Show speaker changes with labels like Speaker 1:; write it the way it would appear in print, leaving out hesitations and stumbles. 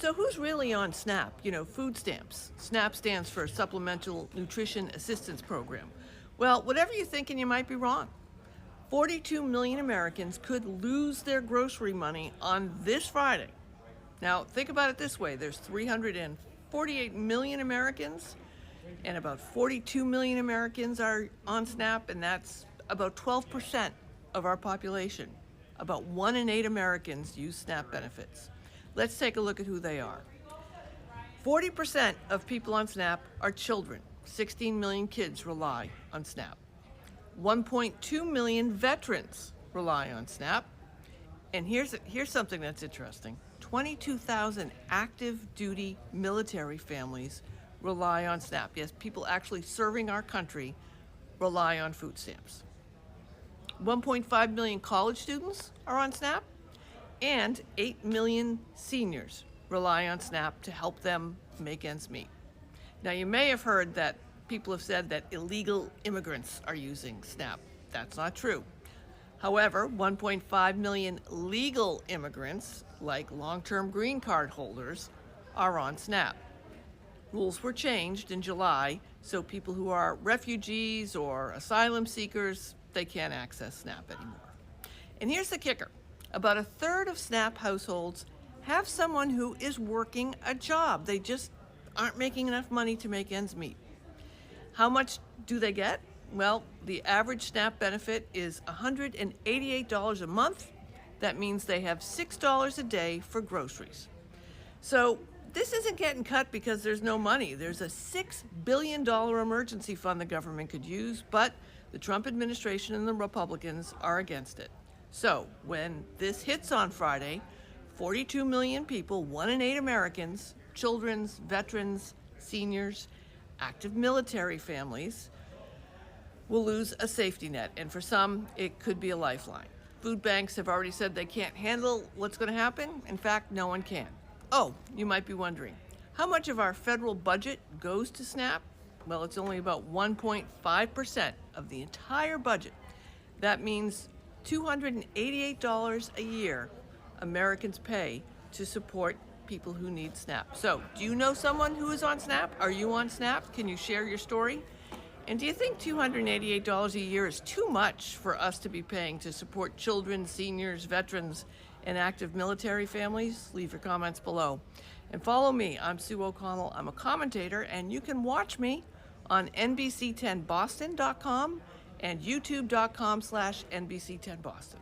Speaker 1: So who's really on SNAP? Food stamps. SNAP stands for Supplemental Nutrition Assistance Program. Well, whatever you're thinking, you might be wrong. 42 million Americans could lose their grocery money on this Friday. Now, think about it this way. There's 348 million Americans, and about 42 million Americans are on SNAP, and that's about 12% of our population. About 1 in 8 Americans use SNAP benefits. Let's take a look at who they are. 40% of people on SNAP are children. 16 million kids rely on SNAP. 1.2 million veterans rely on SNAP. And here's something that's interesting. 22,000 active duty military families rely on SNAP. Yes, people actually serving our country rely on food stamps. 1.5 million college students are on SNAP, and 8 million seniors rely on SNAP to help them make ends meet. Now, you may have heard that people have said that illegal immigrants are using SNAP. That's not true. However, 1.5 million legal immigrants, like long-term green card holders, are on SNAP. Rules were changed in July, so people who are refugees or asylum seekers, they can't access SNAP anymore. And here's the kicker. About a third of SNAP households have someone who is working a job. They just aren't making enough money to make ends meet. How much do they get? Well, the average SNAP benefit is $188 a month. That means they have $6 a day for groceries. So this isn't getting cut because there's no money. There's a $6 billion emergency fund the government could use, but the Trump administration and the Republicans are against it. So when this hits on Friday, 42 million people, 1 in 8 Americans, children, veterans, seniors, active military families, will lose a safety net. And for some, it could be a lifeline. Food banks have already said they can't handle what's going to happen. In fact, no one can. Oh, you might be wondering, how much of our federal budget goes to SNAP? Well, it's only about 1.5% of the entire budget. That means $288 a year Americans pay to support people who need SNAP. So, do you know someone who is on SNAP? Are you on SNAP? Can you share your story? And do you think $288 a year is too much for us to be paying to support children, seniors, veterans, and active military families? Leave your comments below. And follow me. I'm Sue O'Connell. I'm a commentator, and you can watch me on NBC10Boston.com and YouTube.com/NBC10Boston.